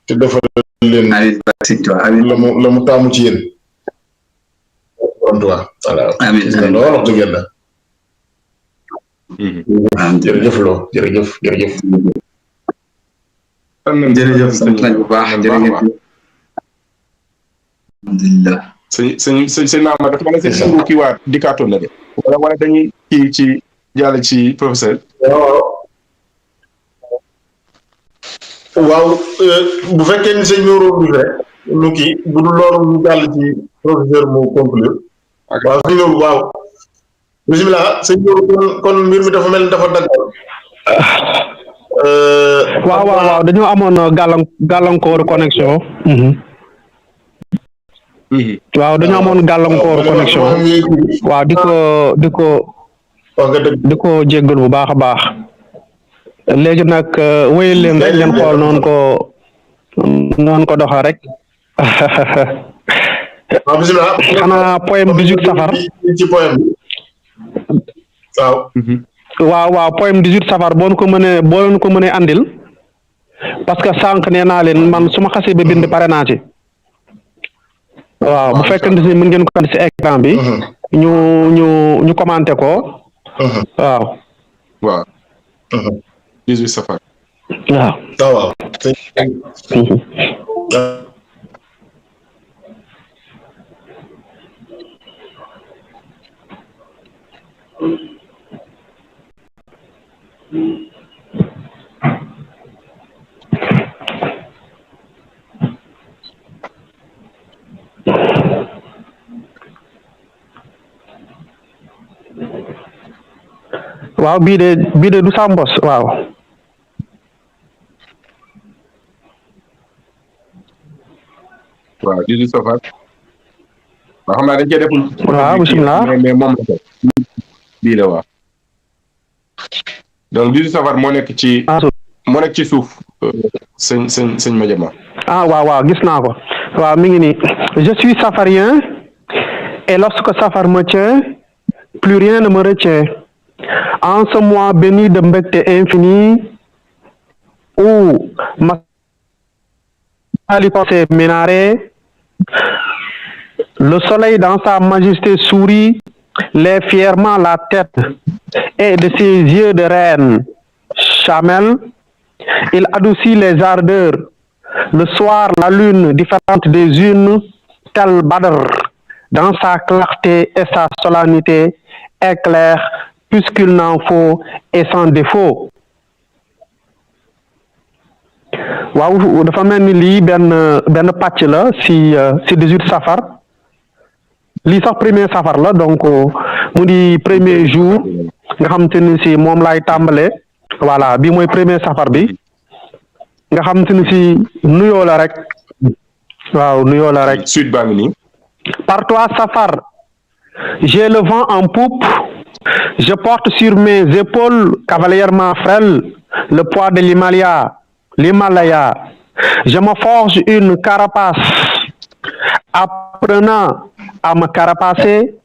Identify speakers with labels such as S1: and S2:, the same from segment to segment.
S1: te defal leen la mu taamu ci yéen. voilà.
S2: amiin
S1: amiin lool wax dëgg yàlla. jërëjëf loo jërëjëf.
S2: jërëjëf sant nañ bu baax jërëjëf. alhamdulilah.
S3: sëñ Maama dafa mel ne sëñ kii waat dikkaatoon na de. wala dañuy kii ci jàll ci professeur.
S1: waaw bu fekkee ni sëñ Nourou bi rek ñu kii bu dul loolu ñu jàll ci professeur mu conclure. waaw sëñ Nourou waaw. bisimilah sëñ Nourou kon mbir mi dafa mel ni dafa daggal.
S4: waaw dañoo amoon gàllankooru connexion. waaw dañoo amoon gàllankooru connexion. waaw di ko jéggal bu baax a baax. léegi nag wéyal leen rek ngeen xool noonu ko doxa rek.
S1: waaw bisimilah.
S4: xanaa poème 18 safar.
S1: ci poème bi.
S4: waaw poème 18 safar boo leen ko mënee andil. parce que sànq nee naa leen man su ma xasee ba bind pare naa ci. waaw bu fekkente ni mën ngeen ko andi si écran bi. ñu commenté ko.
S3: waaw. 18 safar.
S1: waaw.
S4: waaw bii de du sa mbos waaw.
S3: waaw 18 safar. waaw xam naa dañ cee deful.
S4: waaw bisimilah
S3: mais moom la ko. bii la waaw. donc 18 safar moo nekk ci suuf. sëñ Madiama.
S4: waaw gis naa ko. waaw mi ngi nii je suis safarien et lorsque safar me tient plus rien ne me retient. En ce mois béni de mbégte infini où ma pensée minarets, le soleil dans sa majesté sourit, lève fièrement la tête et de ses yeux de reine chamelle, il adoucit les ardeurs. Le soir, la lune différente des unes, tel Badr, dans sa clarté et sa solennité, éclaire puisqu'il n'en faut et sans défaut. waaw dafa mel ni lii benn pàcc la si 18 safar lii sax premier safar la donc mu di premier jour nga xam te ni si moom laay tàmbale voilà bi mooy premier safar bi nga xam te ni si nuyoo la rek waaw nuyoo la rek.
S3: suite baa ngi nii.
S4: Par toi safar j'ai le vent en poupe. Je porte sur mes épaules cavalièrement frêles le poids de l'Himalaya. Je me forge une carapace, apprenant à me carapacer,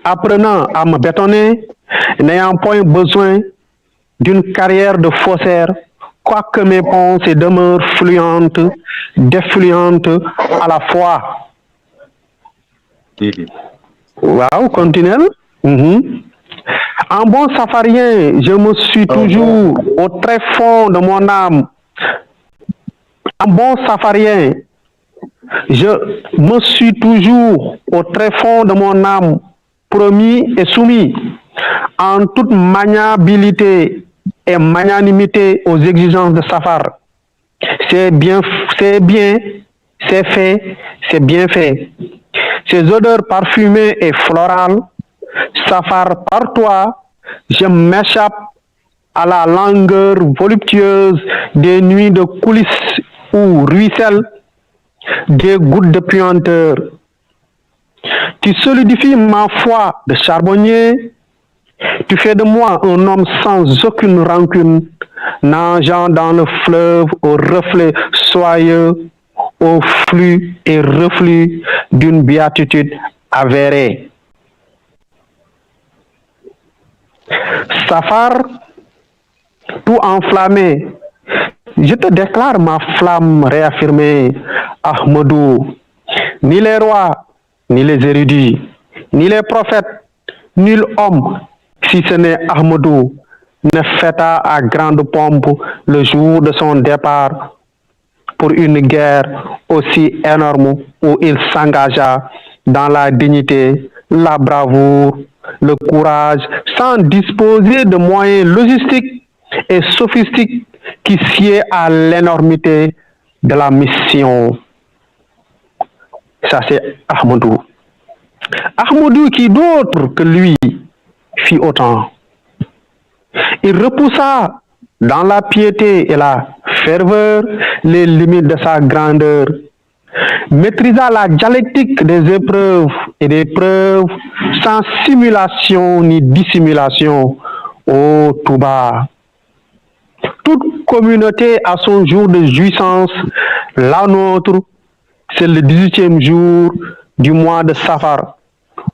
S4: apprenant à me bétonner, n'ayant point besoin d'une carrière de faussaire, quoique mes pensées demeurent fluentes, défluentes à la fois. Waaw, continuez. En bon safarien, je me suis toujours au très fond de mon âme. En bon safarien, je me suis toujours au très fond de mon âme promis et soumis en toute maniabilité et magnanimité aux exigences de Safar. C'est fait, c'est bien fait. Ces odeurs parfumées et florales, Safar, par toi, je m'échappe à la langueur voluptueuse des nuits de coulisses où ruissellent des gouttes de puanteur. Tu solidifies ma foi de charbonnier, tu fais de moi un homme sans aucune rancune, nageant dans le fleuve au reflet soyeux, au flux et reflux d'une béatitude avérée. Safar, tout enflammé Je te déclare ma flamme réaffirmée, Ahmadou. Ni les rois, ni les érudits, ni les prophètes, nul homme, si ce n'est Ahmadou, ne fêta à grande pompe le jour de son départ pour une guerre aussi énorme où il s'engagea dans la dignité, la bravoure, le courage, sans disposer de moyens logistiques et sophistiques qui sied à l'énormité de la mission. Ça, c'est Ahmadou. Ahmadou qui d'autre que lui fit autant. Il repoussa dans la piété et la ferveur les limites de sa grandeur, maîtrisa la dialectique des épreuves et des preuves sans simulation ni dissimulation. Ô Touba! Toute communauté a son jour de jouissance. La nôtre, c'est le 18e jour du mois de Safar,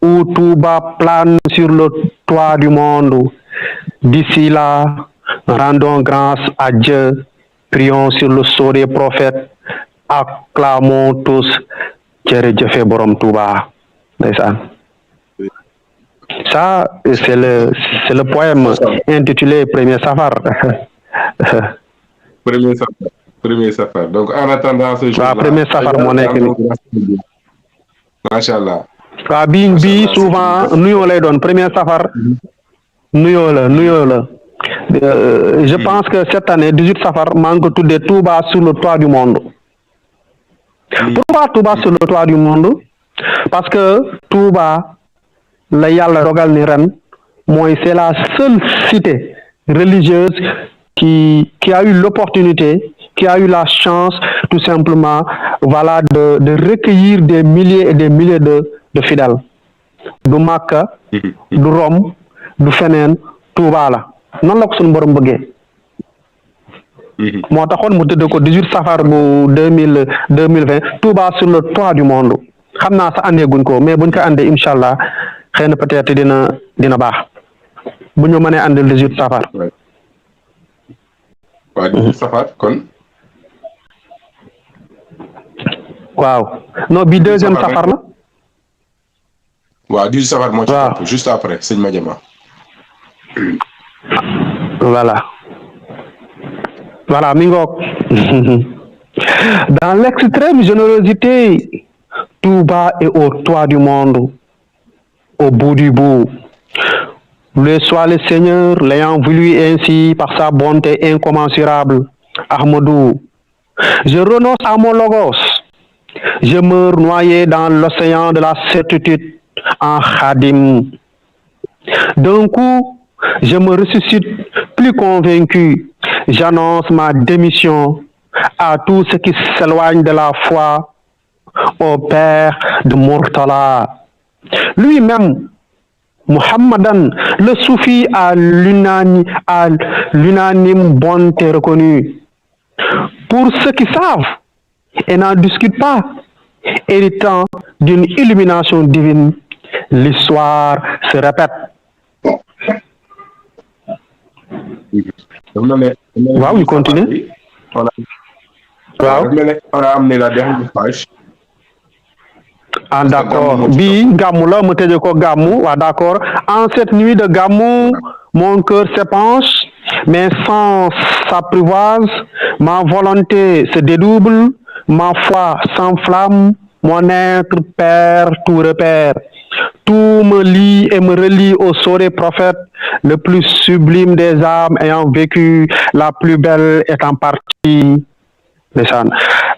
S4: où Touba plane sur le toit du monde. D'ici là, rendons grâce à Dieu, prions sur le sceau des prophètes, acclamons tous Djerejef Borom Touba. Ça, c'est le poème intitulé Premier Safar.
S3: Premier Safar. Donc, en attendant ce jour-là.
S4: Premier Safar, mon équipe.
S3: Machallah.
S4: Souvent, nous, on les donne. Premier Safar, nous, je pense que cette année, 18 Safar, manque tout de Touba sur le toit du monde. Pourquoi Touba sur le toit du monde? Parce que Touba, la Yalla Rogal Niren, c'est la seule cité religieuse qui a eu l'opportunité, qui a eu la chance, tout simplement, voilà, de recueillir des milliers et des milliers de fidèles. Du Makka, du Rome, du Fenen, Touba la. Non la ko sun borom bëggee. Moo taxoon mu tëdd ko 18 Safar bu 2020 Touba sur le toit du monde. Xam naa sa andee guñ ko mais buñ ko andee inshallah xëy na peut-être dina baax. Bu ñu mënee andil 18 Safar.
S3: Waaw 18 Safar kon.
S4: Waaw. Non bi deuxième Safar la.
S3: Waaw 18 Safar moo ci topp juste après sëñ Madiama. Voilà, Mingok.
S4: Dans l'extrême générosité, Touba est au toit du monde, au bout du bout. Loué soit le Seigneur, l'ayant voulu ainsi par sa bonté incommensurable. Ahmadou, je renonce à mon logos. Je meurs noyé dans l'océan de la certitude en Khadim. D'un coup, je me ressuscite plus convaincu. J'annonce ma démission à tous ceux qui s'éloignent de la foi, au père de Murtala. Lui-même, Muhammadan, le soufi à l'unanime bonté reconnue. Pour ceux qui savent et n'en discutent pas, héritant d'une illumination divine, l'histoire se répète. Waaw, ñu continue.
S3: Waaw. On a amené la dernière page.
S4: Ah d'accord. Bi Gamou la mu tëjee ko Gamou. Waaw d'accord. En cette nuit de Gamou, mon cœur s'épanche, mes sens s'apprivoisent, ma volonté se dédouble, ma foi s'enflamme, mon être perd tout repère. Tout me lie et me relie au sceau des prophètes, le plus sublime des âmes ayant vécu, la plus belle étant partie.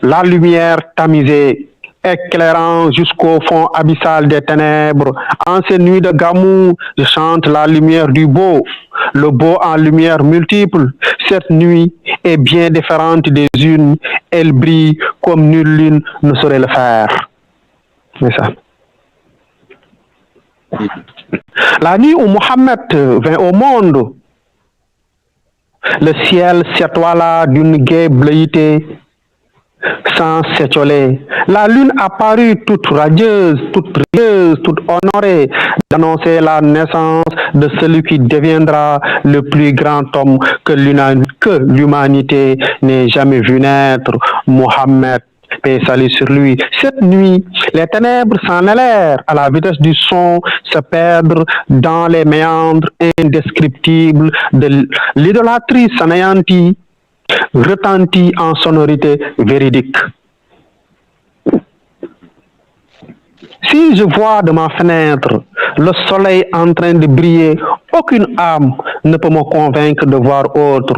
S4: La lumière tamisée, éclairant jusqu'au fond abyssal des ténèbres. En ces nuits de Gamou, je chante la lumière du beau, le beau en lumière multiple. Cette nuit est bien différente des unes, elle brille comme nulle lune ne saurait le faire. C'est ça. La nuit où Mohammed vint au monde, le ciel s'étoila d'une gaie bleuité. sans s'étioler. La lune apparut toute radieuse, toute rieuse, toute honorée d'annoncer la naissance de celui qui deviendra le plus grand homme que l'humanité n'ait jamais vu naître, Mohammed. Paix et salut sur lui. Cette nuit, les ténèbres s'en allèrent à la vitesse du son, se perdre dans les méandres indescriptibles de l'idolâtrie s'anéantit, retentit en sonorité véridique. Si je vois de ma fenêtre le soleil en train de briller, aucune âme ne peut me convaincre de voir autre.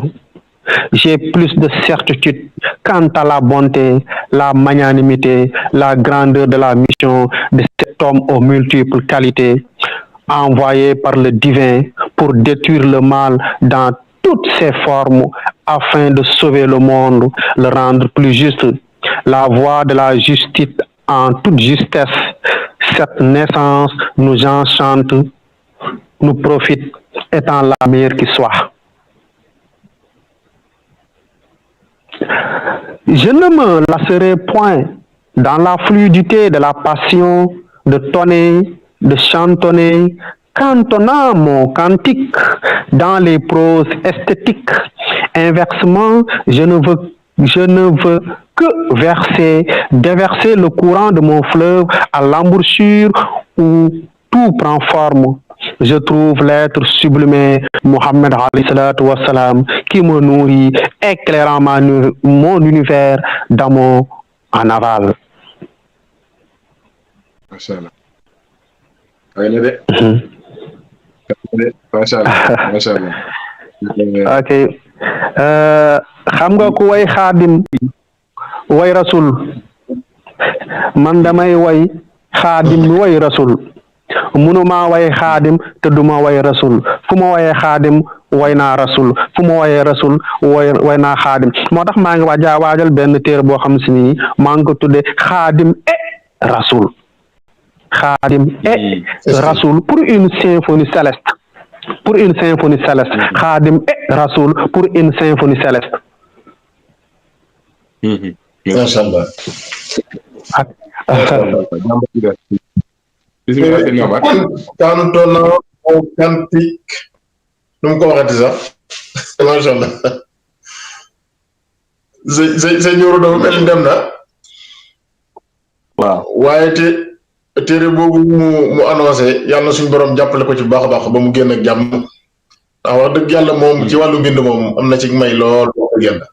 S4: J'ai plus de certitude quant à la bonté, la magnanimité, la grandeur de la mission de cet homme aux multiples qualités, envoyé par le divin pour détruire le mal dans toutes ses formes afin de sauver le monde, le rendre plus juste. La voie de la justice en toute justesse, cette naissance nous enchante, nous profite, étant la meilleure qui soit. Je ne me lasserai point dans la fluidité de la passion, de tonner, de chantonner, cantonnant mon cantique dans les proses esthétiques. Inversement, je ne veux que déverser le courant de mon fleuve à l'embouchure où tout prend forme. Je trouve l'être sublimé, Mohammed alayhi salatu wassalam, qui me nourrit, éclairant mon univers d'amont en aval.
S3: Machallah. Machallah.
S4: Ok. Xam nga ku way xaadim way rasul man damay way xaadim way rasul munuma way xaadim te duma way rasul fu ma waye xaadim way naa rasul fu ma waye rasul way naa xaadim moo tax maa ngi waajal benn téere boo xam si ni maa ngi ko tudde xaadim et rasul xaadim et rasul pour une symphonie céleste xaadim et rasul pour une symphonie céleste.
S1: Machallah. Cantonnant au cantique. Nu mu ko waxati sax. Machallah. Sëñ Yoro dafa mel ni dem na.
S3: waaw
S1: waaye téere boobu mu annoncé yàlla na suñu borom jàppale ko ci baax a baax ba mu génn ak jàmm. ndax wax dëgg yàlla moom ci wàllu mbind moom am na ci may lool wax dëgg yàlla.